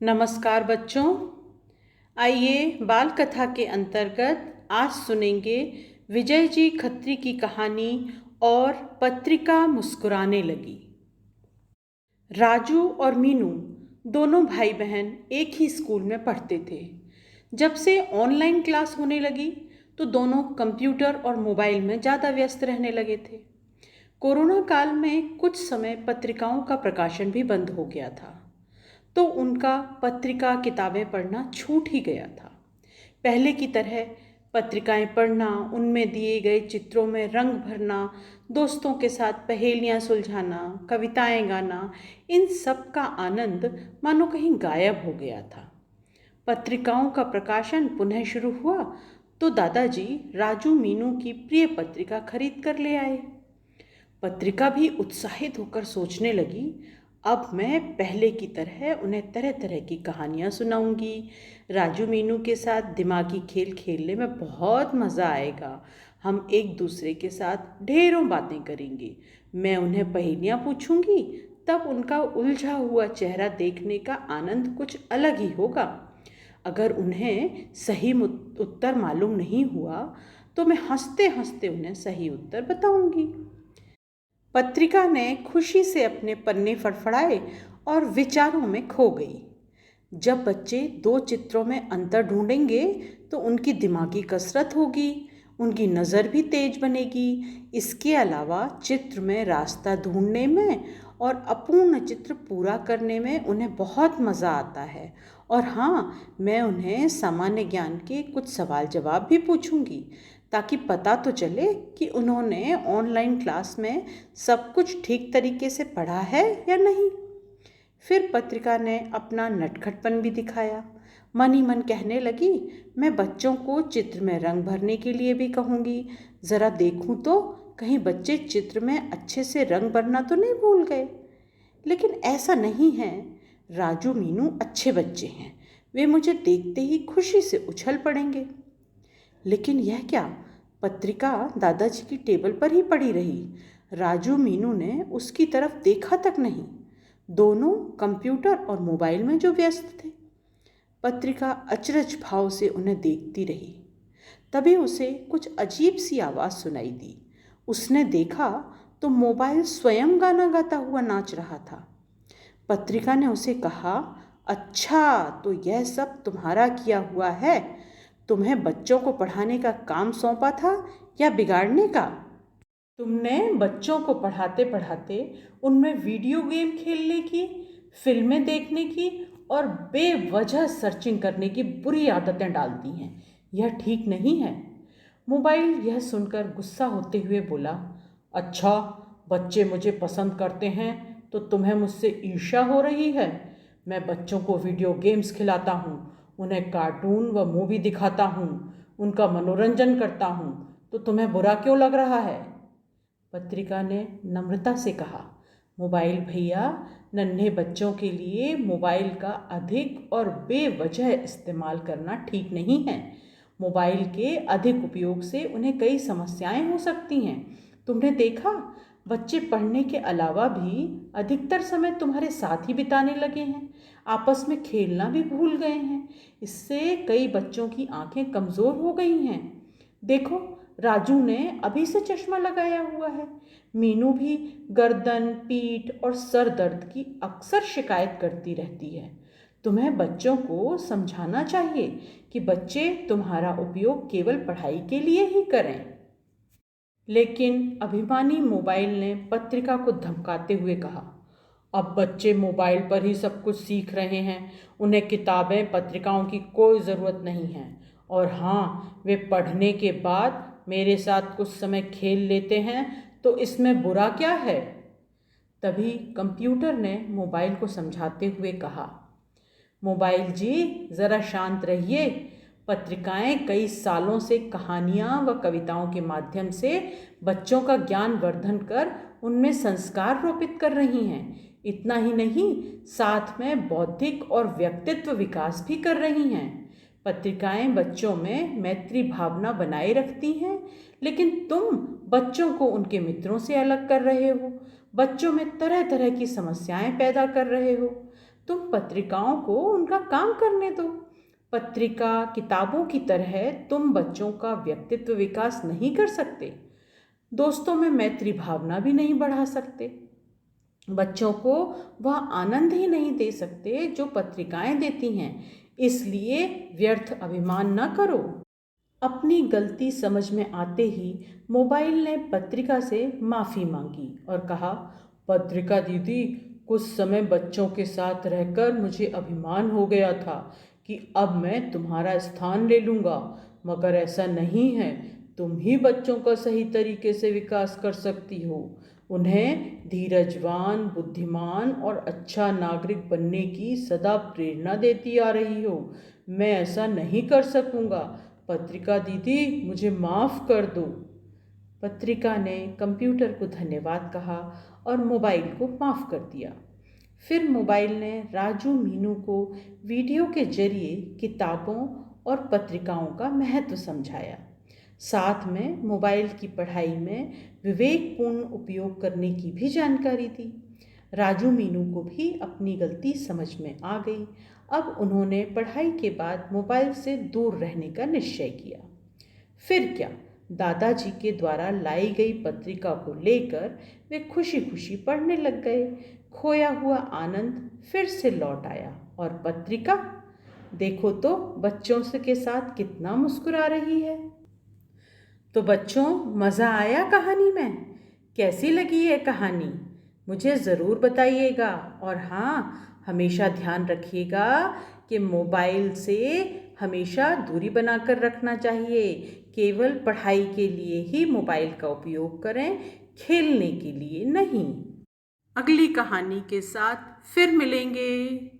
नमस्कार बच्चों। आइए बाल कथा के अंतर्गत आज सुनेंगे विजय जी खत्री की कहानी और पत्रिका मुस्कुराने लगी। राजू और मीनू दोनों भाई बहन एक ही स्कूल में पढ़ते थे। जब से ऑनलाइन क्लास होने लगी तो दोनों कंप्यूटर और मोबाइल में ज़्यादा व्यस्त रहने लगे थे। कोरोना काल में कुछ समय पत्रिकाओं का प्रकाशन भी बंद हो गया था, तो उनका पत्रिका किताबें पढ़ना छूट ही गया था। पहले की तरह पत्रिकाएं पढ़ना, उनमें दिए गए चित्रों में रंग भरना, दोस्तों के साथ पहेलियां सुलझाना, कविताएं गाना, इन सब का आनंद मानो कहीं गायब हो गया था। पत्रिकाओं का प्रकाशन पुनः शुरू हुआ तो दादाजी राजू मीनू की प्रिय पत्रिका खरीद कर ले आए। पत्रिका भी उत्साहित होकर सोचने लगी, अब मैं पहले की तरह उन्हें तरह तरह की कहानियाँ सुनाऊंगी। राजू मीनू के साथ दिमागी खेल खेलने में बहुत मज़ा आएगा। हम एक दूसरे के साथ ढेरों बातें करेंगे। मैं उन्हें पहेलियाँ पूछूंगी, तब उनका उलझा हुआ चेहरा देखने का आनंद कुछ अलग ही होगा। अगर उन्हें सही उत्तर मालूम नहीं हुआ तो मैं हंसते हंसते उन्हें सही उत्तर बताऊंगी। पत्रिका ने खुशी से अपने पन्ने फड़फड़ाए और विचारों में खो गई। जब बच्चे दो चित्रों में अंतर ढूंढेंगे तो उनकी दिमागी कसरत होगी, उनकी नज़र भी तेज बनेगी। इसके अलावा चित्र में रास्ता ढूंढने में और अपूर्ण चित्र पूरा करने में उन्हें बहुत मज़ा आता है। और हाँ, मैं उन्हें सामान्य ज्ञान के कुछ सवाल जवाब भी पूछूंगी, ताकि पता तो चले कि उन्होंने ऑनलाइन क्लास में सब कुछ ठीक तरीके से पढ़ा है या नहीं। फिर पत्रिका ने अपना नटखटपन भी दिखाया। मन ही मन कहने लगी, मैं बच्चों को चित्र में रंग भरने के लिए भी कहूँगी। ज़रा देखूँ तो कहीं बच्चे चित्र में अच्छे से रंग भरना तो नहीं भूल गए। लेकिन ऐसा नहीं है। राजू मीनू अच्छे बच्चे हैं, वे मुझे देखते ही खुशी से उछल पड़ेंगे। लेकिन यह क्या, पत्रिका दादाजी की टेबल पर ही पड़ी रही। राजू मीनू ने उसकी तरफ देखा तक नहीं। दोनों कंप्यूटर और मोबाइल में जो व्यस्त थे। पत्रिका अचरज भाव से उन्हें देखती रही। तभी उसे कुछ अजीब सी आवाज़ सुनाई दी। उसने देखा तो मोबाइल स्वयं गाना गाता हुआ नाच रहा था। पत्रिका ने उसे कहा, अच्छा तो यह सब तुम्हारा किया हुआ है। तुम्हें बच्चों को पढ़ाने का काम सौंपा था या बिगाड़ने का? तुमने बच्चों को पढ़ाते पढ़ाते उनमें वीडियो गेम खेलने की, फिल्में देखने की और बेवजह सर्चिंग करने की बुरी आदतें डाल दी हैं। यह ठीक नहीं है। मोबाइल यह सुनकर गुस्सा होते हुए बोला, अच्छा बच्चे मुझे पसंद करते हैं तो तुम्हें मुझसे ईर्ष्या हो रही है। मैं बच्चों को वीडियो गेम्स खिलाता हूँ, उन्हें कार्टून व मूवी दिखाता हूँ, उनका मनोरंजन करता हूँ, तो तुम्हें बुरा क्यों लग रहा है? पत्रिका ने नम्रता से कहा, मोबाइल भैया, नन्हे बच्चों के लिए मोबाइल का अधिक और बेवजह इस्तेमाल करना ठीक नहीं है। मोबाइल के अधिक उपयोग से उन्हें कई समस्याएं हो सकती हैं। तुमने देखा, बच्चे पढ़ने के अलावा भी अधिकतर समय तुम्हारे साथ ही बिताने लगे हैं, आपस में खेलना भी भूल गए हैं। इससे कई बच्चों की आंखें कमज़ोर हो गई हैं। देखो, राजू ने अभी से चश्मा लगाया हुआ है। मीनू भी गर्दन, पीठ और सर दर्द की अक्सर शिकायत करती रहती है। तुम्हें बच्चों को समझाना चाहिए कि बच्चे तुम्हारा उपयोग केवल पढ़ाई के लिए ही करें। लेकिन अभिमानी मोबाइल ने पत्रिका को धमकाते हुए कहा, अब बच्चे मोबाइल पर ही सब कुछ सीख रहे हैं, उन्हें किताबें पत्रिकाओं की कोई ज़रूरत नहीं है। और हाँ, वे पढ़ने के बाद मेरे साथ कुछ समय खेल लेते हैं तो इसमें बुरा क्या है? तभी कंप्यूटर ने मोबाइल को समझाते हुए कहा, मोबाइल जी ज़रा शांत रहिए। पत्रिकाएं कई सालों से कहानियाँ व कविताओं के माध्यम से बच्चों का ज्ञान वर्धन कर उनमें संस्कार रोपित कर रही हैं। इतना ही नहीं, साथ में बौद्धिक और व्यक्तित्व विकास भी कर रही हैं। पत्रिकाएं बच्चों में मैत्री भावना बनाए रखती हैं, लेकिन तुम बच्चों को उनके मित्रों से अलग कर रहे हो, बच्चों में तरह तरह की समस्याएं पैदा कर रहे हो। तुम पत्रिकाओं को उनका काम करने दो। पत्रिका किताबों की तरह तुम बच्चों का व्यक्तित्व विकास नहीं कर सकते, दोस्तों में मैत्री भावना भी नहीं बढ़ा सकते, बच्चों को वह आनंद ही नहीं दे सकते जो पत्रिकाएं देती हैं। इसलिए व्यर्थ अभिमान न करो। अपनी गलती समझ में आते ही मोबाइल ने पत्रिका से माफ़ी मांगी और कहा, पत्रिका दीदी, कुछ समय बच्चों के साथ रहकर मुझे अभिमान हो गया था कि अब मैं तुम्हारा स्थान ले लूँगा, मगर ऐसा नहीं है। तुम ही बच्चों का सही तरीके से विकास कर सकती हो, उन्हें धीरजवान, बुद्धिमान और अच्छा नागरिक बनने की सदा प्रेरणा देती आ रही हो। मैं ऐसा नहीं कर सकूँगा। पत्रिका दीदी, मुझे माफ़ कर दो। पत्रिका ने कंप्यूटर को धन्यवाद कहा और मोबाइल को माफ़ कर दिया। फिर मोबाइल ने राजू मीनू को वीडियो के जरिए किताबों और पत्रिकाओं का महत्व समझाया। साथ में मोबाइल की पढ़ाई में विवेकपूर्ण उपयोग करने की भी जानकारी दी। राजू मीनू को भी अपनी गलती समझ में आ गई। अब उन्होंने पढ़ाई के बाद मोबाइल से दूर रहने का निश्चय किया। फिर क्या, दादाजी के द्वारा लाई गई पत्रिका को लेकर वे खुशी खुशी पढ़ने लग गए। खोया हुआ आनंद फिर से लौट आया और पत्रिका, देखो तो बच्चों से के साथ कितना मुस्कुरा रही है। तो बच्चों, मज़ा आया कहानी में? कैसी लगी ये कहानी? मुझे ज़रूर बताइएगा। और हाँ, हमेशा ध्यान रखिएगा कि मोबाइल से हमेशा दूरी बनाकर रखना चाहिए। केवल पढ़ाई के लिए ही मोबाइल का उपयोग करें, खेलने के लिए नहीं। अगली कहानी के साथ फिर मिलेंगे।